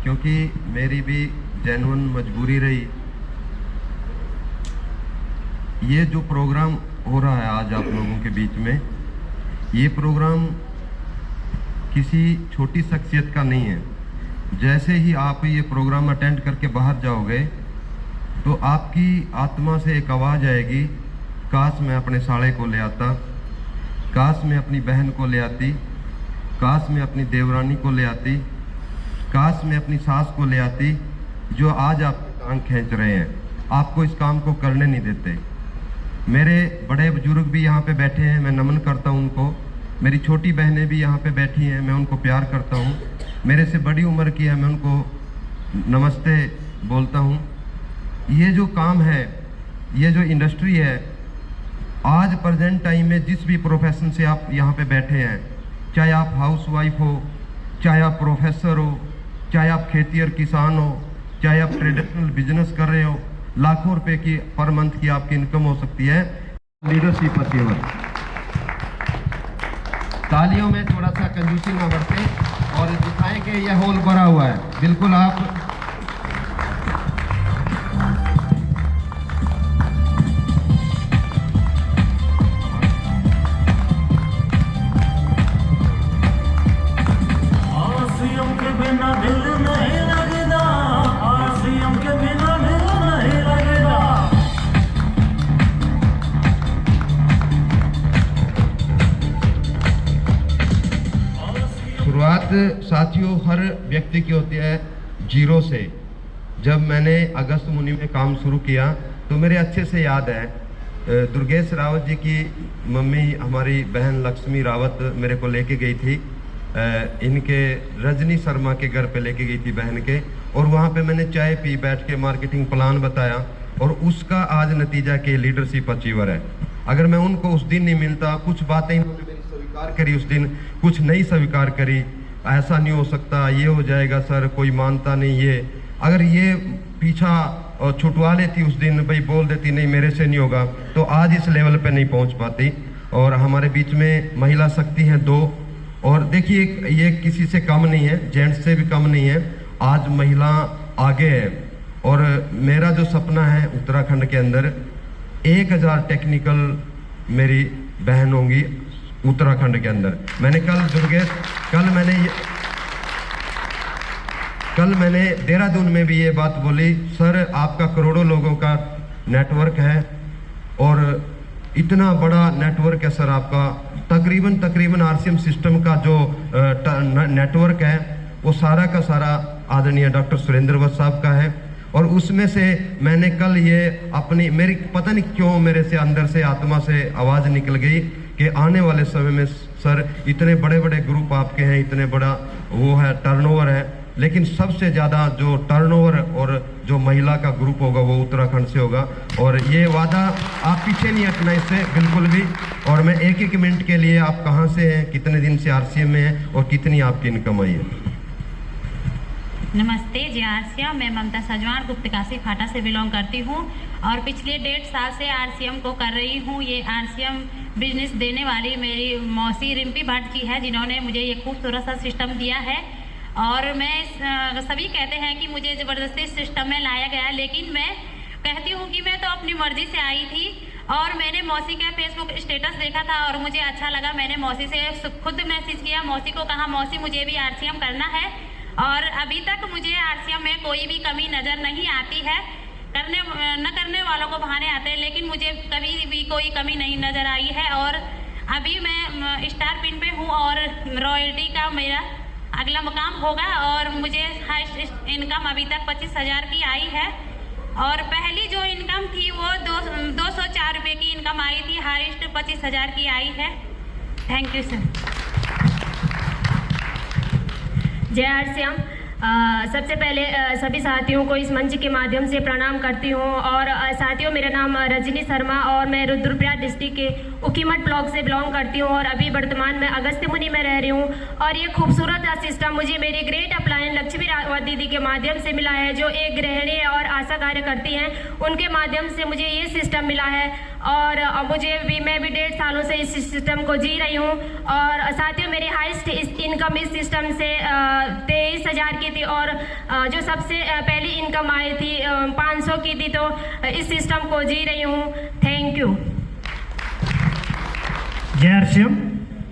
क्योंकि मेरी भी जेन्युइन मजबूरी रही। ये जो प्रोग्राम हो रहा है आज आप लोगों के बीच में, ये प्रोग्राम किसी छोटी शख्सियत का नहीं है। जैसे ही आप ये प्रोग्राम अटेंड करके बाहर जाओगे तो आपकी आत्मा से एक आवाज़ आएगी, काश मैं अपने साले को ले आता, काश मैं अपनी बहन को ले आती, काश मैं अपनी देवरानी को ले आती, काश मैं अपनी सास को ले आती, जो आज आप टांग खींच रहे हैं, आपको इस काम को करने नहीं देते। मेरे बड़े बुजुर्ग भी यहाँ पे बैठे हैं, मैं नमन करता हूँ उनको। मेरी छोटी बहनें भी यहाँ पे बैठी हैं, मैं उनको प्यार करता हूँ। मेरे से बड़ी उम्र की है, मैं उनको नमस्ते बोलता हूँ। ये जो काम है, ये जो इंडस्ट्री है, आज प्रेजेंट टाइम में जिस भी प्रोफेशन से आप यहाँ पे बैठे हैं, चाहे आप हाउसवाइफ हो, चाहे आप प्रोफेसर हो, चाहे आप खेती और किसान हो, चाहे आप ट्रेडिशनल बिजनेस कर रहे हो, लाखों रुपए की पर मंथ की आपकी इनकम हो सकती है। लीडरशिप अचीवर, तालियों में थोड़ा सा कंजूसी ना बरते और दिखाएं कि यह हॉल भरा हुआ है। बिल्कुल आप साथियों हर व्यक्ति की होती है जीरो से। जब मैंने अगस्त मुनि में काम शुरू किया तो मेरे अच्छे से याद है, दुर्गेश रावत जी की मम्मी हमारी बहन लक्ष्मी रावत मेरे को लेके गई थी, इनके रजनी शर्मा के घर पे लेके गई थी बहन के, और वहाँ पे मैंने चाय पी, बैठ के मार्केटिंग प्लान बताया, और उसका आज नतीजा के लीडरशिप अचीवर है। अगर मैं उनको उस दिन नहीं मिलता, कुछ बातें इन्होंने मेरी स्वीकार करी उस दिन, कुछ नहीं स्वीकार करी, ऐसा नहीं हो सकता, ये हो जाएगा सर, कोई मानता नहीं, ये अगर ये पीछा छुटवा लेती उस दिन, भाई बोल देती नहीं मेरे से नहीं होगा, तो आज इस लेवल पे नहीं पहुंच पाती। और हमारे बीच में महिला शक्ति हैं 2, और देखिए ये किसी से कम नहीं है, जेंट्स से भी कम नहीं है, आज महिला आगे है। और मेरा जो सपना है उत्तराखंड के अंदर 1000 टेक्निकल मेरी बहन होंगी उत्तराखंड के अंदर। मैंने कल मैंने देहरादून में भी ये बात बोली, सर आपका करोड़ों लोगों का नेटवर्क है, और इतना बड़ा नेटवर्क है सर आपका, तकरीबन आरसीएम सिस्टम का जो नेटवर्क है वो सारा का सारा आदरणीय डॉक्टर सुरेंद्र वत्स साहब का है। और उसमें से मैंने कल ये अपनी, मेरी पता नहीं क्यों मेरे से अंदर से आत्मा से आवाज़ निकल गई कि आने वाले समय में सर इतने बड़े बड़े ग्रुप आपके हैं, इतने बड़ा वो है टर्नओवर है, लेकिन सबसे ज़्यादा जो टर्नओवर और जो महिला का ग्रुप होगा वो उत्तराखंड से होगा। और ये वादा आप पीछे नहीं हटना इससे बिल्कुल भी। और मैं एक मिनट के लिए, आप कहाँ से हैं, कितने दिन से आरसीएम में हैं और कितनी आपकी इनकम आई है? नमस्ते जय आरसीएम। मैं ममता सजवान गुप्तकाशी फाटा से बिलोंग करती हूँ और पिछले 1.5 साल से आरसीएम को कर रही हूँ। ये आरसीएम बिजनेस देने वाली मेरी मौसी रिम्पी भट्ट जी है, जिन्होंने मुझे ये खूबसूरत सा सिस्टम दिया है। और मैं सभी कहते हैं कि मुझे ज़बरदस्ती इस सिस्टम में लाया गया, लेकिन मैं कहती हूँ कि मैं तो अपनी मर्जी से आई थी और मैंने मौसी का फेसबुक स्टेटस देखा था और मुझे अच्छा लगा। मैंने मौसी से खुद मैसेज किया, मौसी को कहा मौसी मुझे भी आरसीएम करना है और अभी तक मुझे आरसीएम में कोई भी कमी नज़र नहीं आती है। करने वालों को बहाने आते हैं, लेकिन मुझे कभी भी कोई कमी नहीं नज़र आई है। और अभी मैं स्टार पिन पे हूँ और रॉयल्टी का मेरा अगला मुकाम होगा और मुझे हाईएस्ट इनकम अभी तक 25,000 की आई है और पहली जो इनकम थी वो 204 रुपये की इनकम आई थी, हाईएस्ट 25,000 की आई है। Thank you sir. जय आरसीएम। सबसे पहले सभी साथियों को इस मंच के माध्यम से प्रणाम करती हूँ। और साथियों, मेरा नाम रजनी शर्मा और मैं रुद्रप्रयाग डिस्ट्रिक्ट के उकीमठ ब्लॉक से बिलोंग करती हूँ और अभी वर्तमान में अगस्त्यमुनि में रह रही हूँ। और ये खूबसूरत सिस्टम मुझे मेरी ग्रेट अपलायन लक्ष्मी रावत दीदी के माध्यम से मिला है, जो एक गृहिणी और आशा कार्य करती हैं। उनके माध्यम से मुझे ये सिस्टम मिला है और मैं भी 1.5 सालों से इस सिस्टम को जी रही हूँ। और साथियों, मेरी हाईएस्ट इनकम इस सिस्टम से 23,000 की थी और जो सबसे पहली इनकम आई थी 500 की थी। तो इस सिस्टम को जी रही हूँ। Thank you. जय आरसीएम।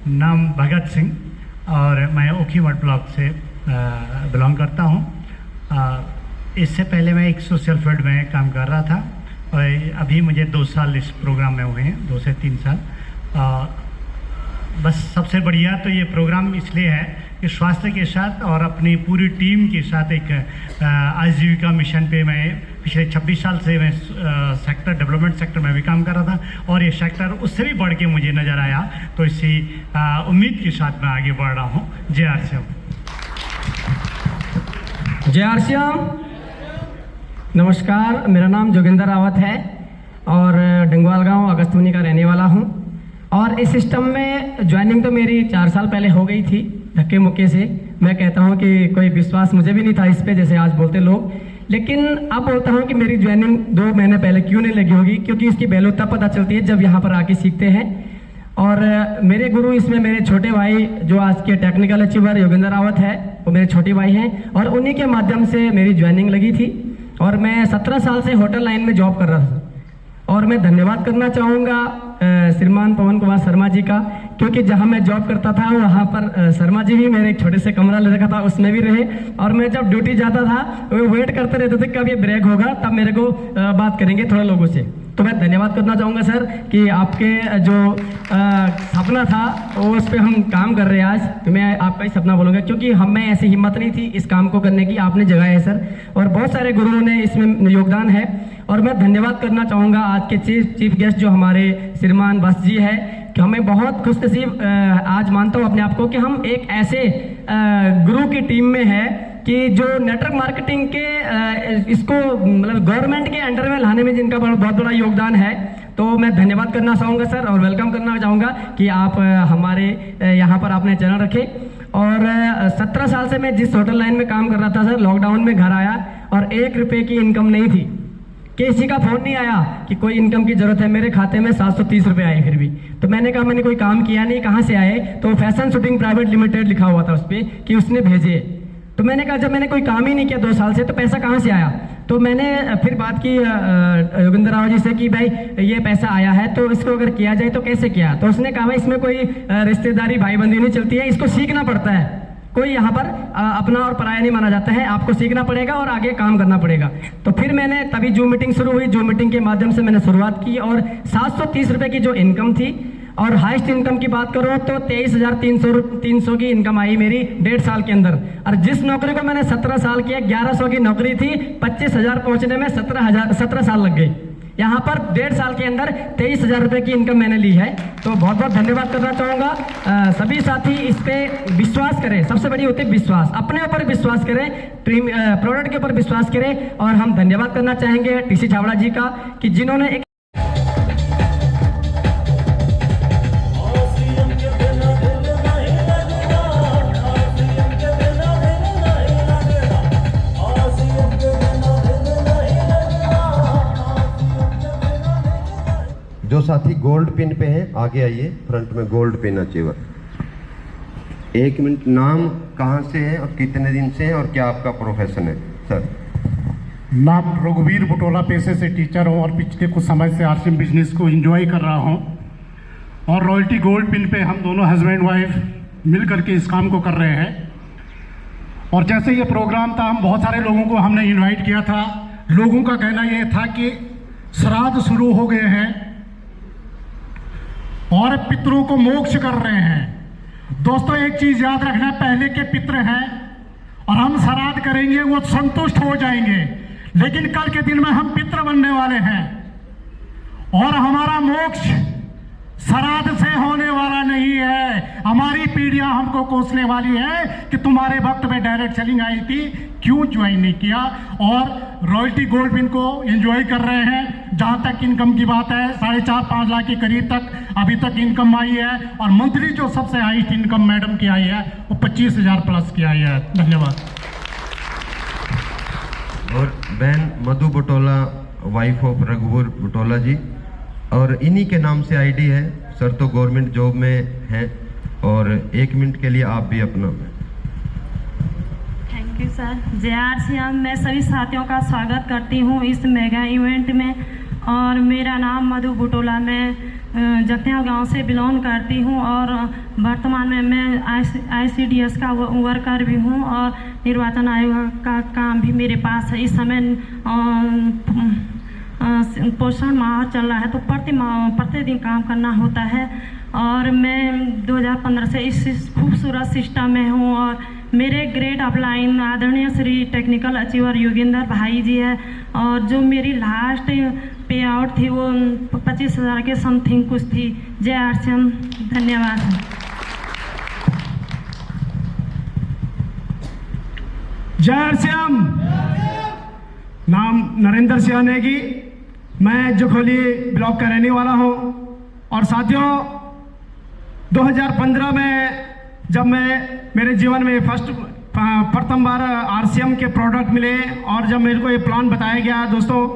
नाम भगत सिंह और मैं उखीमठ ब्लॉक से बिलोंग करता हूँ। इससे पहले मैं एक सोशल फील्ड में काम कर रहा था और अभी मुझे 2 साल इस प्रोग्राम में हुए हैं, 2 से 3 साल। बस सबसे बढ़िया तो ये प्रोग्राम इसलिए है कि स्वास्थ्य के साथ और अपनी पूरी टीम के साथ एक आजीविका मिशन पे मैं पिछले 26 साल से मैं सेक्टर डेवलपमेंट सेक्टर में भी काम कर रहा था और ये सेक्टर उससे भी बढ़ के मुझे नज़र आया। तो इसी उम्मीद के साथ मैं आगे बढ़ रहा हूँ। जय आरसीएम। जय आरसीएम। नमस्कार, मेरा नाम जोगिंदर रावत है और डंगवाल गांव अगस्त्यमुनि का रहने वाला हूं। और इस सिस्टम में ज्वाइनिंग तो मेरी 4 साल पहले हो गई थी, धक्के मुक्के से। मैं कहता हूं कि कोई विश्वास मुझे भी नहीं था इस पे, जैसे आज बोलते लोग। लेकिन अब बोलता हूं कि मेरी ज्वाइनिंग 2 महीने पहले क्यों नहीं लगी होगी, क्योंकि इसकी वैल्यू तब पता चलती है जब यहाँ पर आके सीखते हैं। और मेरे गुरु इसमें मेरे छोटे भाई जो आज के टेक्निकल अचीवर योगेंद्र रावत है, वो मेरे छोटे भाई हैं और उन्हीं के माध्यम से मेरी ज्वाइनिंग लगी थी। और मैं 17 साल से होटल लाइन में जॉब कर रहा था और मैं धन्यवाद करना चाहूँगा श्रीमान पवन कुमार शर्मा जी का, क्योंकि जहाँ मैं जॉब करता था वहाँ पर शर्मा जी भी मेरे एक छोटे से कमरा ले रखा था, उसमें भी रहे। और मैं जब ड्यूटी जाता था वो वेट करते रहते थे कब ये ब्रेक होगा, तब मेरे को बात करेंगे थोड़ा लोगों से। तो मैं धन्यवाद करना चाहूँगा सर कि आपके जो सपना था वो उस पर हम काम कर रहे हैं आज। मैं आपका ही सपना बोलूँगा, क्योंकि हम में ऐसी हिम्मत नहीं थी इस काम को करने की, आपने जगाया है सर। और बहुत सारे गुरुओं ने इसमें योगदान है। और मैं धन्यवाद करना चाहूँगा आज के चीफ गेस्ट जो हमारे श्रीमान बस जी है, कि हमें बहुत खुशनसीब आज मानता हूँ अपने आप को कि हम एक ऐसे गुरु की टीम में है कि जो नेटवर्क मार्केटिंग के इसको मतलब गवर्नमेंट के अंडर में लाने में जिनका बहुत बड़ा योगदान है। तो मैं धन्यवाद करना चाहूँगा सर और वेलकम करना चाहूँगा कि आप हमारे यहाँ पर आपने चैनल रखे। और 17 साल से मैं जिस होटल लाइन में काम कर रहा था सर, लॉकडाउन में घर आया और 1 रुपये की इनकम नहीं थी। किसी का फ़ोन नहीं आया कि कोई इनकम की ज़रूरत है। मेरे खाते में 730 रुपये आए फिर भी। तो मैंने कहा मैंने कोई काम किया नहीं, कहाँ से आए? तो फैशन शूटिंग प्राइवेट लिमिटेड लिखा हुआ था उस पर कि उसने भेजे। तो मैंने कहा जब मैंने कोई काम ही नहीं किया 2 साल से, तो पैसा कहाँ से आया? तो मैंने फिर बात की योगेंद्र राव जी से कि भाई ये पैसा आया है तो इसको अगर किया जाए तो कैसे किया? तो उसने कहा भाई इसमें कोई रिश्तेदारी भाई बंदी नहीं चलती है, इसको सीखना पड़ता है। कोई यहाँ पर अपना और पराया नहीं माना जाता है, आपको सीखना पड़ेगा और आगे काम करना पड़ेगा। तो फिर मैंने तभी जूम मीटिंग शुरू हुई, जूम मीटिंग के माध्यम से मैंने शुरुआत की और 730 रुपये की जो इनकम थी, और हाईएस्ट इनकम की बात करो तो 23,300 की इनकम आई मेरी 1.5 साल के अंदर। और जिस नौकरी को मैंने 17 साल किया, 1100 की नौकरी थी, 25,000 पहुँचने में 17 साल लग गई। यहाँ पर 1.5 साल के अंदर 23,000 रुपये की इनकम मैंने ली है। तो बहुत बहुत धन्यवाद करना चाहूँगा। सभी साथी इस पे विश्वास करें, सबसे बड़ी होती है विश्वास। अपने ऊपर विश्वास करें, प्रोडक्ट के ऊपर विश्वास करें। और हम धन्यवाद करना चाहेंगे टीसी छावड़ा जी का कि जिन्होंने एक साथी गोल्ड पिन पे हैं आगे आइए, फ्रंट में गोल्ड पिन अचीवर। 1 मिनट, नाम कहाँ से है और कितने दिन से है और क्या आपका प्रोफेशन है सर? नाम रघुवीर बुटोला, पेशे से टीचर हूँ और पिछले कुछ समय से आरसीएम बिजनेस को एंजॉय कर रहा हूँ। और रॉयल्टी गोल्ड पिन पे हम दोनों हस्बैंड वाइफ मिल करके इस काम को कर रहे हैं। और जैसे ये प्रोग्राम था, हम बहुत सारे लोगों को हमने इनवाइट किया था। लोगों का कहना ये था कि श्राद्ध शुरू हो गए हैं और पितरों को मोक्ष कर रहे हैं। दोस्तों एक चीज याद रखना, पहले के पितर हैं और हम श्राद्ध करेंगे, वो संतुष्ट हो जाएंगे, लेकिन कल के दिन में हम पितर बनने वाले हैं और हमारा मोक्ष श्राद्ध से होने वाला नहीं है। हमारी पीढ़ियां हमको कोसने वाली है कि तुम्हारे वक्त में डायरेक्ट सेलिंग आई थी, क्यों ज्वाइन नहीं किया। और रॉयल्टी गोल्ड पिन को एंजॉय कर रहे हैं। जहां तक इनकम की बात है, 4.5-5 लाख के करीब तक अभी तक इनकम आई है और मंथली जो सबसे हाईएस्ट इनकम मैडम की आई है वो 25,000 प्लस की आई है। धन्यवाद। और बहन मधु बुटोला, वाइफ ऑफ रघुवीर बुटोला जी, और इन्हीं के नाम से आईडी है। सर तो गवर्नमेंट जॉब में हैं और 1 मिनट के लिए आप भी अपना। Thank you sir. JRCM, मैं सभी साथियों का स्वागत करती हूँ इस मेगा इवेंट में। और मेरा नाम मधु बुटोला, मैं जगतिया गांव से बिलोंग करती हूँ और वर्तमान में मैं ICDS का वर्कर भी हूँ और निर्वाचन आयोग का काम भी मेरे पास है। इस समय पोषण माह चल रहा है तो प्रतिदिन काम करना होता है। और मैं 2015 से इस खूबसूरत सिस्टम में हूँ और मेरे ग्रेड अपलाइन आदरणीय श्री टेक्निकल अचीवर योगेंद्र भाई जी है। और जो मेरी लास्ट पे आउट थी वो 25,000 के समथिंग कुछ थी। JRCM, धन्यवाद। JRCM, नाम नरेंद्र सिंह नेगी, मैं जोखोली ब्लॉक का रहने वाला हूँ। और साथियों 2015 में जब मेरे जीवन में प्रथम बार RCM के प्रोडक्ट मिले और जब मेरे को ये प्लान बताया गया दोस्तों,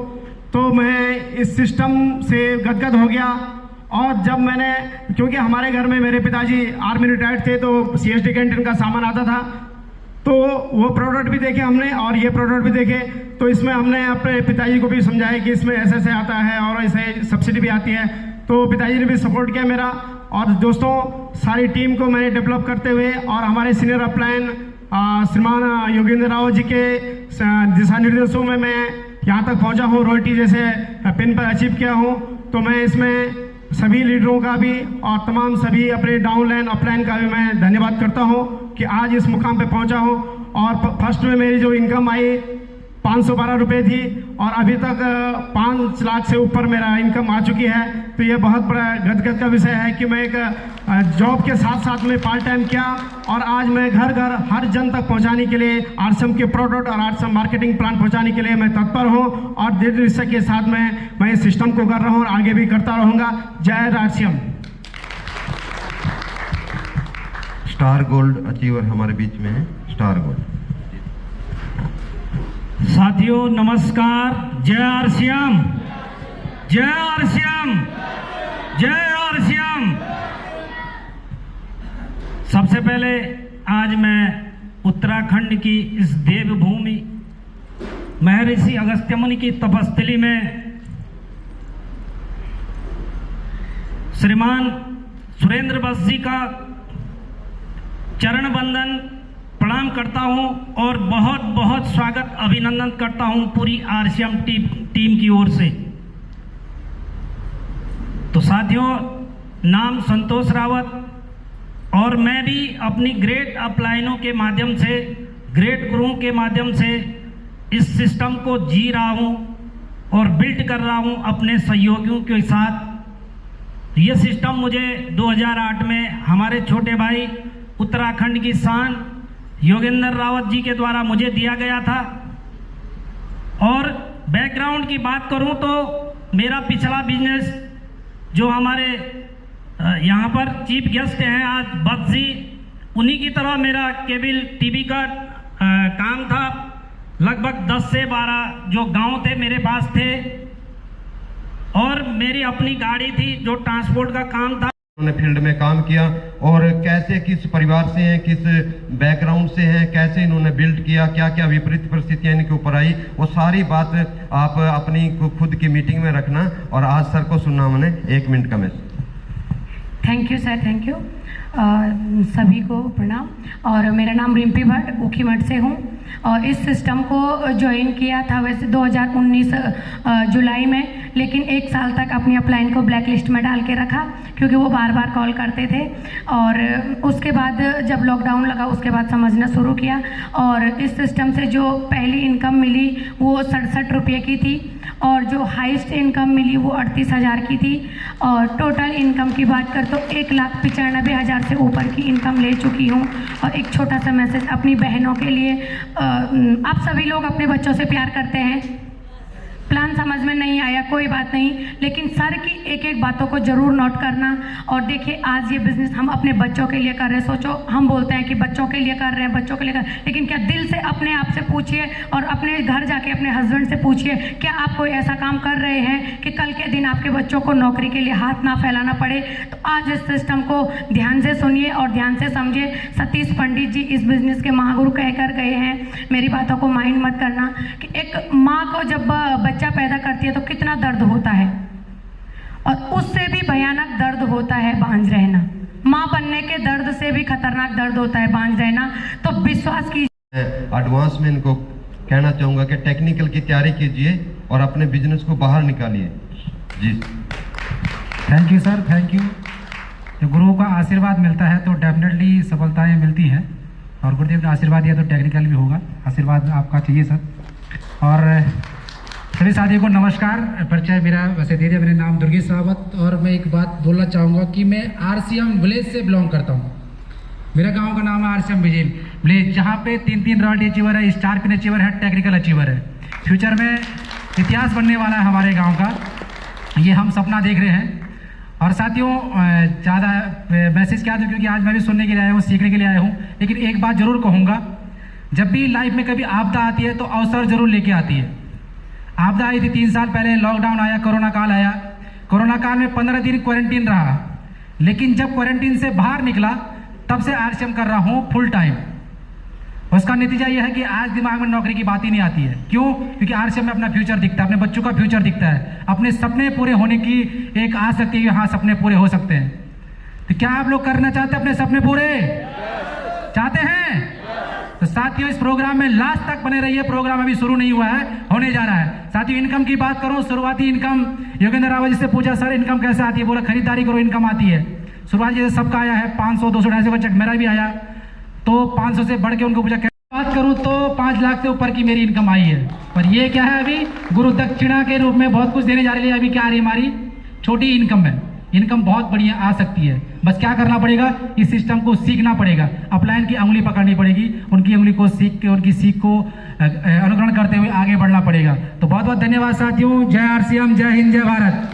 तो मैं इस सिस्टम से गदगद हो गया। और जब मैंने, क्योंकि हमारे घर में मेरे पिताजी आर्मी रिटायर्ड थे तो CSD कैंटीन का सामान आता था, तो वो प्रोडक्ट भी देखे हमने और ये प्रोडक्ट भी देखे। तो इसमें हमने अपने पिताजी को भी समझाया कि इसमें ऐसे ऐसे आता है और ऐसे सब्सिडी भी आती है। तो पिताजी ने भी सपोर्ट किया मेरा। और दोस्तों सारी टीम को मैंने डेवलप करते हुए और हमारे सीनियर अपलाइन श्रीमान योगेंद्र राव जी के दिशा निर्देशों में मैं यहाँ तक पहुँचा हूँ, रॉयल्टी जैसे पिन पर अचीव किया हूँ। तो मैं इसमें सभी लीडरों का भी और तमाम सभी अपने डाउनलाइन अपलाइन का भी मैं धन्यवाद करता हूँ कि आज इस मुकाम पे पहुँचा हूँ। और फर्स्ट में मेरी जो इनकम आई 512 रुपये थी और अभी तक 5 लाख से ऊपर मेरा इनकम आ चुकी है। तो ये बहुत बड़ा गदगद का विषय है कि मैं एक जॉब के साथ साथ में पार्ट टाइम किया और आज मैं घर घर हर जन तक पहुंचाने के लिए RCM के प्रोडक्ट और RCM मार्केटिंग प्लान पहुंचाने के लिए मैं तत्पर हूं और दृढ़ निश्चय के साथ में मैं इस सिस्टम को कर रहा हूं और आगे भी करता रहूंगा। जय RCM। स्टार गोल्ड अचीवर हमारे बीच में है, स्टार गोल्ड। साथियों नमस्कार। जय RCM, जय RCM, जय RCM। सबसे पहले आज मैं उत्तराखंड की इस देवभूमि महर्षि अगस्त्य मुनि की तपस्थली में श्रीमान सुरेंद्र बस जी का चरण वंदन प्रणाम करता हूं और बहुत बहुत स्वागत अभिनंदन करता हूं पूरी RCM टीम की ओर से। तो साथियों, नाम संतोष रावत और मैं भी अपनी ग्रेड अपलाइनों के माध्यम से, ग्रेड गुरुओं के माध्यम से इस सिस्टम को जी रहा हूं और बिल्ड कर रहा हूं अपने सहयोगियों के साथ। ये सिस्टम मुझे 2008 में हमारे छोटे भाई उत्तराखंड की शान योगेंद्र रावत जी के द्वारा मुझे दिया गया था। और बैकग्राउंड की बात करूं तो मेरा पिछला बिजनेस जो हमारे यहाँ पर चीफ गेस्ट हैं आज बस जी, उन्हीं की तरह मेरा केबल टीवी का काम था। लगभग 10 से 12 जो गांव थे मेरे पास थे और मेरी अपनी गाड़ी थी जो ट्रांसपोर्ट का काम था। उन्होंने फील्ड में काम किया और कैसे, किस परिवार से हैं, किस बैकग्राउंड से हैं, कैसे इन्होंने बिल्ड किया, क्या क्या विपरीत परिस्थितियां इनके ऊपर आई, वो सारी बात आप अपनी खुद की मीटिंग में रखना और आज सर को सुनना मैंने 1 मिनट का message. Thank you sir, thank you. सभी को प्रणाम। और मेरा नाम रिम्पी भट्ट ऊखीमठ से हूँ और इस सिस्टम को ज्वाइन किया था वैसे 2019 जुलाई में, लेकिन 1 साल तक अपनी अपलाइन को ब्लैक लिस्ट में डाल के रखा क्योंकि वो बार बार कॉल करते थे। और उसके बाद जब लॉकडाउन लगा उसके बाद समझना शुरू किया और इस सिस्टम से जो पहली इनकम मिली वो 67 रुपये की थी और जो हाईएस्ट इनकम मिली वो 38,000 की थी। और टोटल इनकम की बात कर तो 1,95,000 से ऊपर की इनकम ले चुकी हूँ। और एक छोटा सा मैसेज अपनी बहनों के लिए, आप सभी लोग अपने बच्चों से प्यार करते हैं, प्लान समझ में नहीं आया कोई बात नहीं, लेकिन सर की एक एक बातों को ज़रूर नोट करना। और देखिए आज ये बिज़नेस हम अपने बच्चों के लिए कर रहे हैं। सोचो हम बोलते हैं कि बच्चों के लिए कर रहे हैं, बच्चों के लिए कर, लेकिन क्या दिल से अपने आप से पूछिए और अपने घर जाके अपने हस्बैंड से पूछिए क्या आप कोई ऐसा काम कर रहे हैं कि कल के दिन आपके बच्चों को नौकरी के लिए हाथ ना फैलाना पड़े। तो आज इस सिस्टम को ध्यान से सुनिए और ध्यान से समझिए। सतीश पंडित जी इस बिज़नेस के महागुरु कहकर गए हैं, मेरी बातों को माइंड मत करना, कि एक माँ को जब बच्चा पैदा करती है तो कितना दर्द होता है और उससे भी भयानक दर्द होता है बांझ रहना। माँ बनने के दर्द से भी खतरनाक दर्द होता है बांझ रहना। तो विश्वास कीजिए। एडवांस में इनको कहना चाहूँगा कि टेक्निकल की तैयारी कीजिए और अपने बिजनेस को बाहर निकालिए। जी thank you sir, thank you. जो गुरुओं का आशीर्वाद मिलता है तो डेफिनेटली सफलताएं मिलती हैं और गुरुदेव ने आशीर्वाद दिया तो टेक्निकल भी होगा। आशीर्वाद आपका चाहिए सर। और सभी साथियों को नमस्कार। परिचय मेरा वैसे दे दिया, मेरा नाम दुर्गेश रावत और मैं एक बात बोलना चाहूँगा कि मैं RCM विलेज से बिलोंग करता हूँ। मेरा गांव का नाम है RCM विलेज, जहाँ पे 3 रॉयल्टी अचीवर है, स्टार पिन अचीवर है, टेक्निकल अचीवर है। फ्यूचर में इतिहास बनने वाला है हमारे गाँव का, ये हम सपना देख रहे हैं। और साथियों ज़्यादा मैसेज क्या दूँ क्योंकि आज मैं भी सुनने के लिए आया हूँ, सीखने के लिए आया हूँ, लेकिन एक बात ज़रूर कहूँगा, जब भी लाइफ में कभी आपदा आती है तो अवसर ज़रूर लेके आती है। आपदा आई थी 3 साल पहले, लॉकडाउन आया, कोरोना काल आया। कोरोना काल में 15 दिन क्वारंटीन रहा, लेकिन जब क्वारंटीन से बाहर निकला तब से RCM कर रहा हूँ फुल टाइम। उसका नतीजा यह है कि आज दिमाग में नौकरी की बात ही नहीं आती है। क्यों? क्योंकि RCM में अपना फ्यूचर दिखता है, अपने बच्चों का फ्यूचर दिखता है, अपने सपने पूरे होने की एक आस सकती है, हाँ सपने पूरे हो सकते हैं। तो क्या आप लोग करना चाहते हैं अपने सपने पूरे? चाहते हैं? तो साथियों इस प्रोग्राम में लास्ट तक बने रहिए। प्रोग्राम अभी शुरू नहीं हुआ है, होने जा रहा है। साथियों इनकम की बात करूं, शुरुआती इनकम योगेंद्र रावत जी से पूछा सर इनकम कैसे आती है, बोला खरीदारी करो इनकम आती है। शुरुआत जैसे सबका आया है 500, 200, 250 बच्चा, मेरा भी आया तो 500 से बढ़ के उनको पूछा। बात करूं तो 5 लाख से ऊपर की मेरी इनकम आई है। पर ये क्या है, अभी गुरु दक्षिणा के रूप में बहुत कुछ देने जा रही है। अभी क्या आ रही है, हमारी छोटी इनकम है। इनकम बहुत बढ़िया आ सकती है, बस क्या करना पड़ेगा, इस सिस्टम को सीखना पड़ेगा। अपलाइन की उंगली पकड़नी पड़ेगी, उनकी उंगली को सीख के, उनकी सीख को अनुकरण करते हुए आगे बढ़ना पड़ेगा। तो बहुत बहुत धन्यवाद साथियों। जय RCM, जय हिंद, जय भारत।